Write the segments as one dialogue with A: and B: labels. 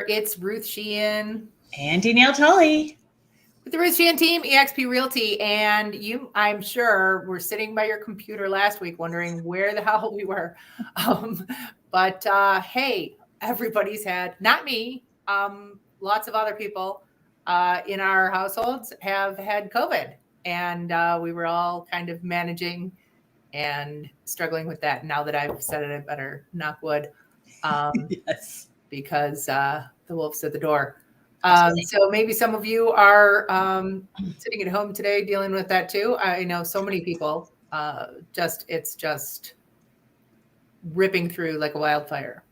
A: It's Ruth Sheehan
B: and Danielle Tully
A: with the Ruth Sheehan team, eXp Realty. And you, I'm sure, were sitting by your computer last week wondering where the hell we were. But hey, everybody's had, not me, lots of other people in our households have had COVID. And we were all kind of managing and struggling with that. Now that I've said it, I better knock wood.
B: Yes.
A: Because the wolf's at the door. So maybe some of you are sitting at home today dealing with that too. I know so many people, it's just ripping through like a wildfire.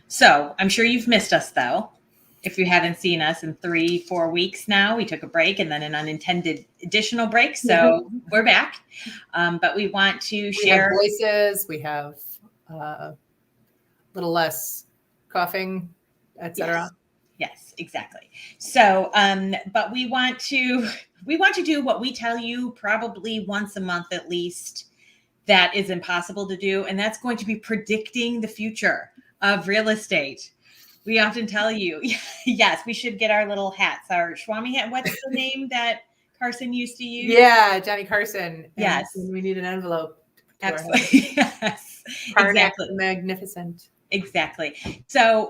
B: So I'm sure you've missed us though. If you haven't seen us in 3-4 weeks now, we took a break and then an unintended additional break. So we're back. But we want to share
A: voices. We have a little less coughing, etc.
B: Yes, exactly. So, but we want to do what we tell you probably once a month at least. That is impossible to do, and that's going to be predicting the future of real estate. We often tell you, yes, we should get our little hats, our Swami hat. What's the name that Carson used to use?
A: Yeah, Johnny Carson.
B: Yes,
A: and we need an envelope.
B: Absolutely, yes,
A: exactly. Magnificent.
B: Exactly. So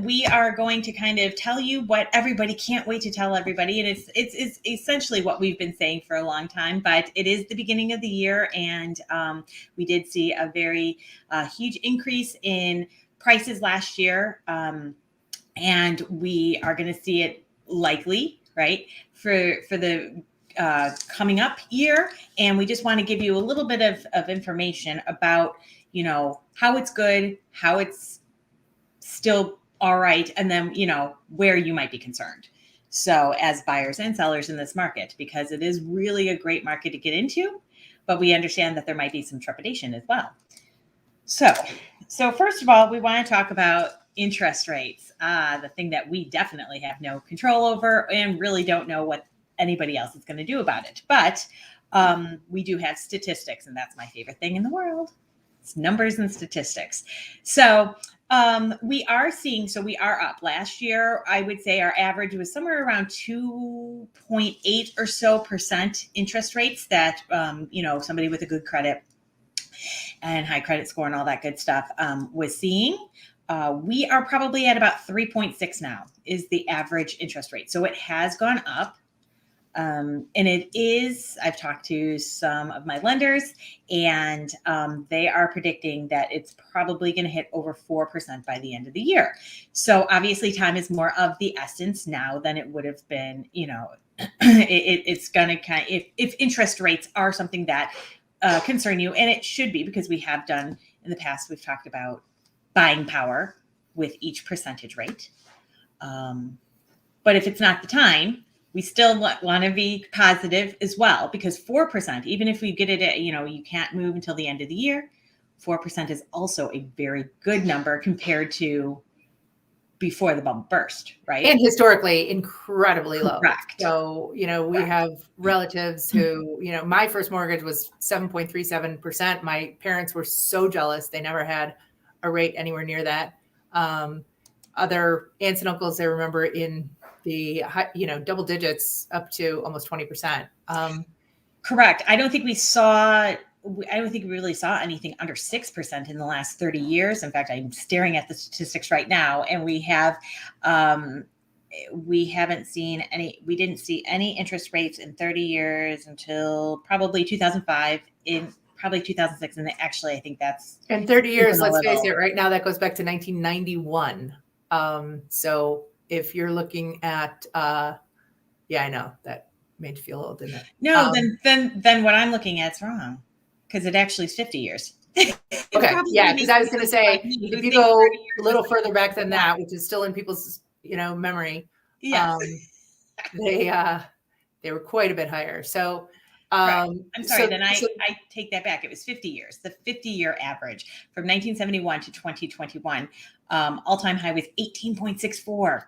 B: we are going to kind of tell you what everybody can't wait to tell everybody. And it's essentially what we've been saying for a long time, but it is the beginning of the year. And we did see a very huge increase in prices last year. And we are going to see it likely, right, for the coming up year. And we just want to give you a little bit of information about how it's good, how it's still all right, and then, where you might be concerned. So as buyers and sellers in this market, because it is really a great market to get into, but we understand that there might be some trepidation as well. So first of all, we want to talk about interest rates, the thing that we definitely have no control over and really don't know what anybody else is going to do about it. But we do have statistics, and that's my favorite thing in the world. It's numbers and statistics. So we are up. Last year, I would say our average was somewhere around 2.8 or so % interest rates that, somebody with a good credit and high credit score and all that good stuff was seeing. We are probably at about 3.6 now is the average interest rate. So it has gone up. And it is, I've talked to some of my lenders, and they are predicting that it's probably going to hit over 4% by the end of the year. So obviously time is more of the essence now than it would have been, it's going to kind of, if interest rates are something that concern you, and it should be, because we have done in the past, we've talked about buying power with each percentage rate. But if it's not the time, we still want to be positive as well, because 4%, even if we get it at, you can't move until the end of the year, 4% is also a very good number compared to before the bubble burst, right?
A: And historically incredibly low.
B: Correct.
A: So, we have relatives who, my first mortgage was 7.37%. My parents were so jealous. They never had a rate anywhere near that. Other aunts and uncles, I remember in the double digits up to almost 20%.
B: Correct. I don't think we really saw anything under 6% in the last 30 years. In fact, I'm staring at the statistics right now, and we didn't see any interest rates in 30 years until probably 2005, in probably 2006. And actually, I think that's...
A: And 30 years, let's face it, right now that goes back to 1991. So if you're looking at, I know that made you feel old, didn't it?
B: No, then what I'm looking at is wrong, because it actually is 50 years.
A: Okay, yeah, because I was going to say, if you go a little further back than that, which is still in people's, memory, they were quite a bit higher. So,
B: I'm sorry, I take that back. It was 50 years, the 50-year average from 1971 to 2021. All-time high was 18.64.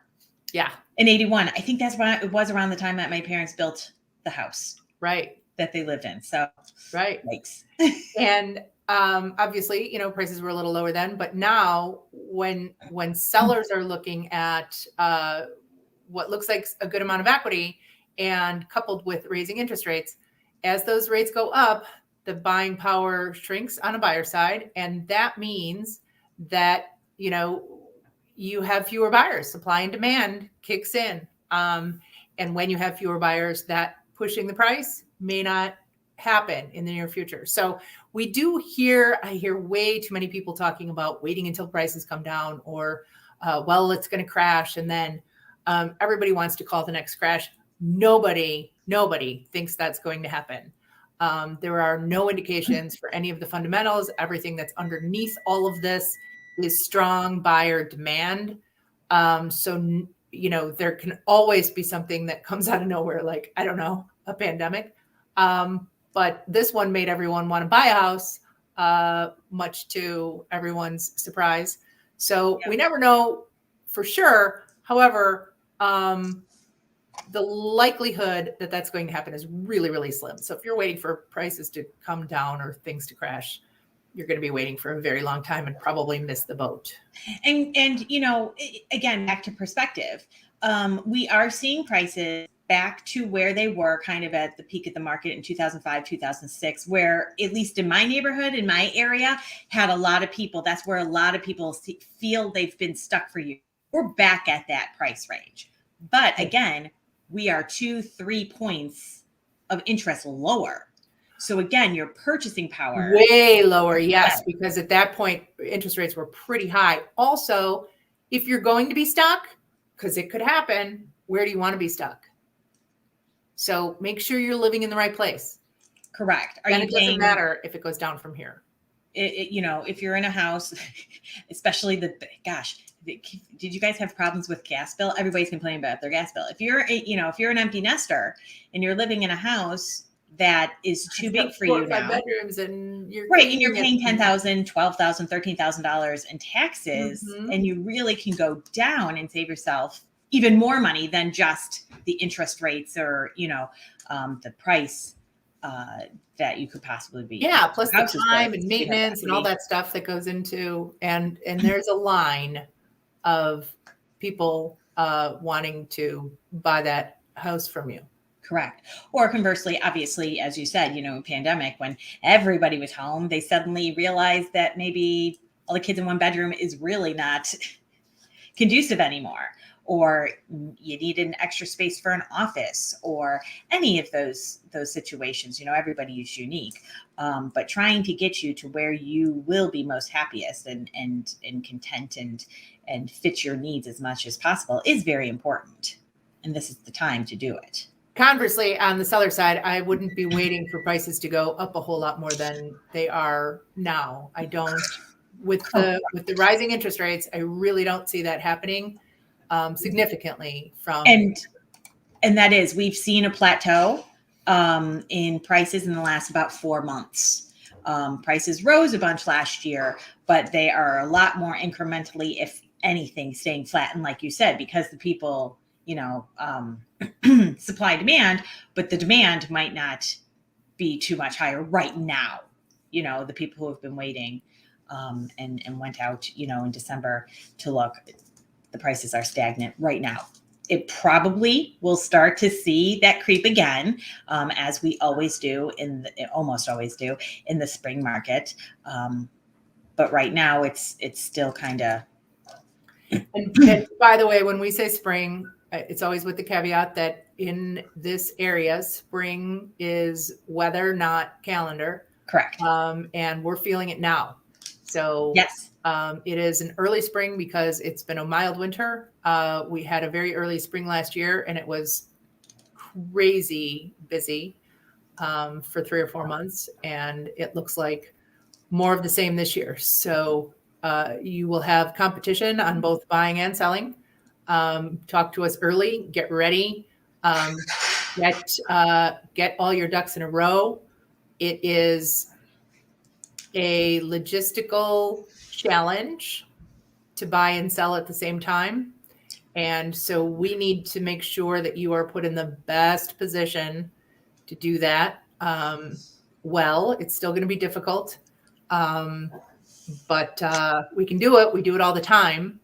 A: Yeah.
B: In 81. I think that's why it was around the time that my parents built the house.
A: Right.
B: That they lived in. So,
A: right.
B: Yikes.
A: And Obviously, prices were a little lower then, but now when sellers are looking at what looks like a good amount of equity and coupled with raising interest rates, as those rates go up, the buying power shrinks on a buyer side. And that means that, you have fewer buyers, supply and demand kicks in. And when you have fewer buyers, that pushing the price may not happen in the near future. So I hear way too many people talking about waiting until prices come down or, it's going to crash. And then everybody wants to call the next crash. Nobody thinks that's going to happen. There are no indications for any of the fundamentals. Everything that's underneath all of this is strong buyer demand. So there can always be something that comes out of nowhere, like, I don't know, a pandemic. But this one made everyone want to buy a house, much to everyone's surprise. So we never know for sure. However, the likelihood that that's going to happen is really, really slim. So if you're waiting for prices to come down or things to crash, you're going to be waiting for a very long time and probably miss the boat.
B: And again, back to perspective, we are seeing prices back to where they were kind of at the peak of the market in 2005, 2006, where at least in my neighborhood, in my area, had a lot of people. That's where a lot of people feel they've been stuck for years. We're back at that price range. But again, we are 2-3 points of interest lower. So again, your purchasing power
A: way lower. Yes, because at that point, interest rates were pretty high. Also, if you're going to be stuck, because it could happen, where do you want to be stuck? So make sure you're living in the right place.
B: Correct.
A: And it doesn't matter if it goes down from here.
B: If you're in a house, especially did you guys have problems with gas bill? Everybody's complaining about their gas bill. If you're an empty nester and you're living in a house that is too big for you now,
A: bedrooms and you're
B: paying $10,000, $12,000, $13,000 in taxes, and you really can go down and save yourself even more money than just the interest rates or the price that you could possibly be.
A: Yeah, plus the time and maintenance and all that stuff that goes into, and there's a line of people wanting to buy that house from you.
B: Correct. Or conversely, obviously, as you said, pandemic, when everybody was home, they suddenly realized that maybe all the kids in one bedroom is really not conducive anymore. Or you need an extra space for an office, or any of those situations. Everybody is unique, but trying to get you to where you will be most happiest and content and fit your needs as much as possible is very important. And this is the time to do it.
A: Conversely, on the seller side, I wouldn't be waiting for prices to go up a whole lot more than they are now. I don't, with the rising interest rates, I really don't see that happening significantly from.
B: And that is, we've seen a plateau in prices in the last about 4 months. Prices rose a bunch last year, but they are a lot more incrementally, if anything, staying flat. And like you said, because the people, supply demand, but the demand might not be too much higher right now. The people who have been waiting and went out, in December to look, the prices are stagnant right now. It probably will start to see that creep again, as we always do almost always do in the spring market. But right now it's still kind of.
A: And by the way, when we say spring, it's always with the caveat that in this area, spring is weather, not calendar.
B: Correct.
A: And we're feeling it now. So
B: yes.
A: It is an early spring because it's been a mild winter. We had a very early spring last year, and it was crazy busy for 3 or 4 months. And it looks like more of the same this year. So you will have competition on both buying and selling. Talk to us early, get ready, get all your ducks in a row. It is a logistical challenge to buy and sell at the same time. And so we need to make sure that you are put in the best position to do that. It's still going to be difficult. But we can do it. We do it all the time.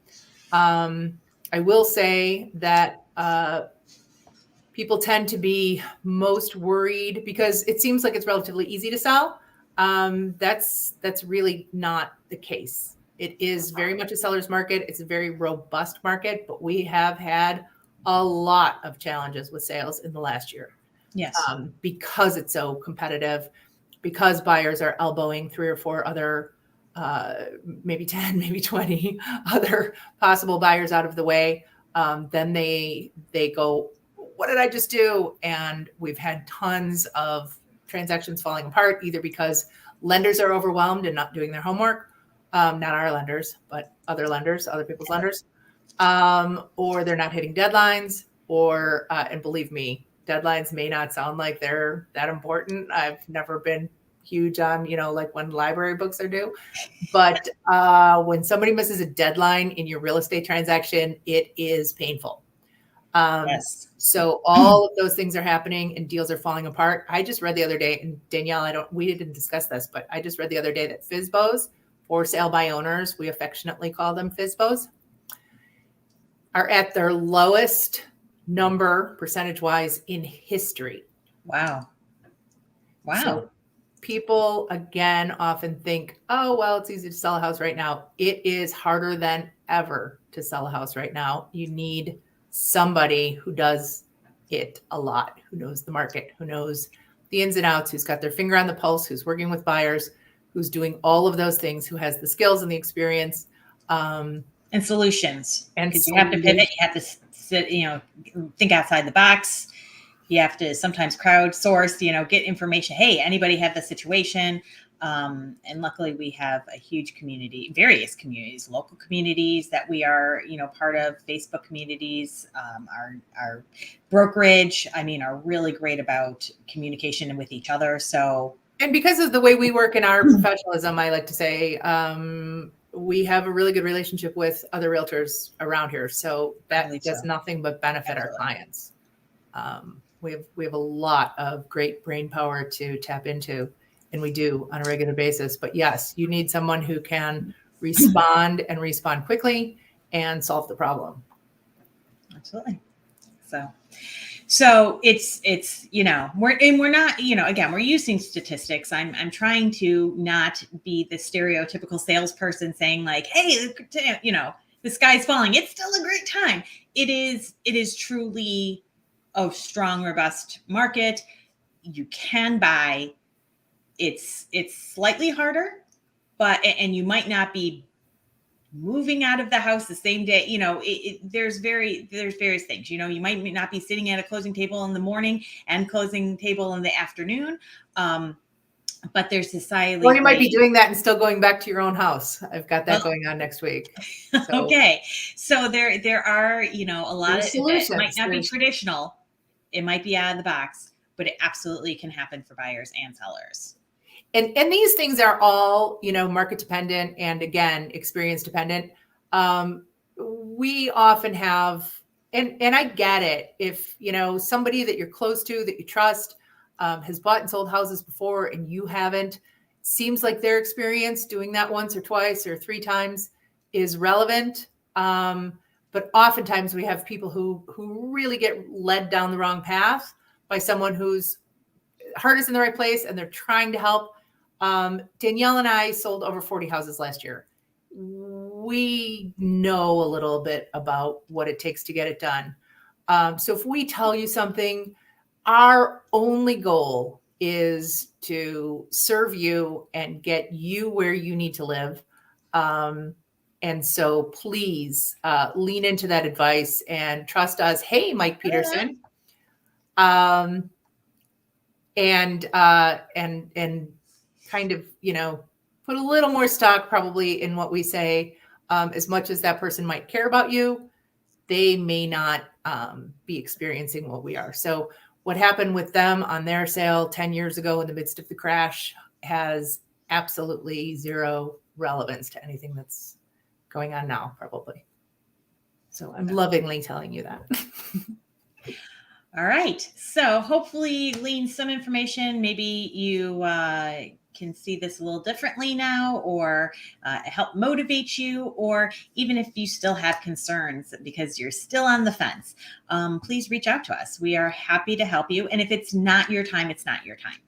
A: I will say that people tend to be most worried because it seems like it's relatively easy to sell. That's really not the case. It is very much a seller's market. It's a very robust market, but we have had a lot of challenges with sales in the last year.
B: Yes.
A: Because it's so competitive, because buyers are elbowing 3 or 4 other, maybe 10, maybe 20 other possible buyers out of the way. Then they go, what did I just do? And we've had tons of transactions falling apart, either because lenders are overwhelmed and not doing their homework. Not our lenders, but other lenders, other people's lenders. Or they're not hitting deadlines, or, and believe me, deadlines may not sound like they're that important. I've never been huge on, like when library books are due, but when somebody misses a deadline in your real estate transaction, it is painful.
B: Yes.
A: So all of those things are happening and deals are falling apart. I just read the other day, and Danielle, we didn't discuss this, but I just read the other day that FSBOs, for sale by owners, we affectionately call them FSBOs, are at their lowest number percentage-wise in history.
B: Wow.
A: So people, again, often think, oh, well, it's easy to sell a house right now. It is harder than ever to sell a house right now. You need somebody who does it a lot, who knows the market, who knows the ins and outs, who's got their finger on the pulse, who's working with buyers, who's doing all of those things, who has the skills and the experience.
B: And solutions.
A: And
B: because you have to pivot, you have to sit, think outside the box. You have to sometimes crowdsource, get information. Hey, anybody have the situation? And luckily we have a huge community, various communities, local communities that we are, part of, Facebook communities, our brokerage, are really great about communication with each other. So,
A: and because of the way we work in our professionalism, I like to say, we have a really good relationship with other realtors around here. So that does nothing but benefit our clients. We have a lot of great brain power to tap into, and we do on a regular basis. But yes, you need someone who can respond and respond quickly and solve the problem.
B: Absolutely. So it's we're not, again, we're using statistics. I'm trying to not be the stereotypical salesperson saying like, hey, the sky's falling. It's still a great time. It is truly a strong, robust market. You can buy. It's slightly harder, and you might not be moving out of the house the same day. There's various things. You might not be sitting at a closing table in the morning and closing table in the afternoon. But there's society.
A: Well, you might be doing that and still going back to your own house. I've got that going on next week.
B: So. Okay. So there are, a lot of
A: solutions.
B: It might not be traditional. It might be out of the box, but it absolutely can happen for buyers and sellers.
A: And these things are all, market dependent and, again, experience dependent. We often have, and I get it, if, somebody that you're close to, that you trust, has bought and sold houses before and you haven't, seems like their experience doing that once or twice or 3 times is relevant. But oftentimes we have people who really get led down the wrong path by someone whose heart is in the right place and they're trying to help. Danielle and I sold over 40 houses last year. We know a little bit about what it takes to get it done. So if we tell you something, our only goal is to serve you and get you where you need to live. And so please lean into that advice and trust us. Hey, Mike Peterson. And kind of, put a little more stock probably in what we say. As much as that person might care about you, they may not be experiencing what we are. So what happened with them on their sale 10 years ago in the midst of the crash has absolutely zero relevance to anything that's going on now, probably. So I'm lovingly telling you that.
B: All right. So hopefully glean some information. Maybe you can see this a little differently now, or help motivate you, or even if you still have concerns because you're still on the fence, please reach out to us. We are happy to help you. And if it's not your time, it's not your time.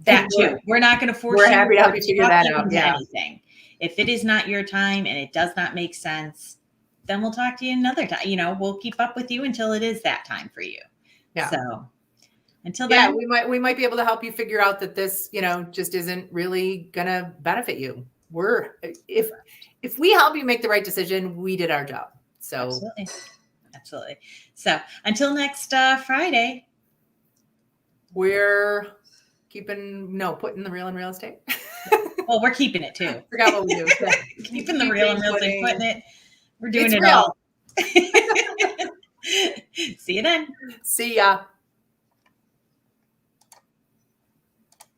B: That too. We're not going to force you.
A: We're happy to help you figure that out.
B: Yeah. Anything. If it is not your time and it does not make sense, then we'll talk to you another time. We'll keep up with you until it is that time for you. Yeah. So until then,
A: we might be able to help you figure out that this, just isn't really going to benefit you. If we help you make the right decision, we did our job. So
B: absolutely. So until next Friday,
A: we're putting the real in real estate.
B: Well, we're keeping it too.
A: Forgot what we do.
B: Keeping the real in real estate, putting it. We're doing it
A: real.
B: all. See you then.
A: See ya.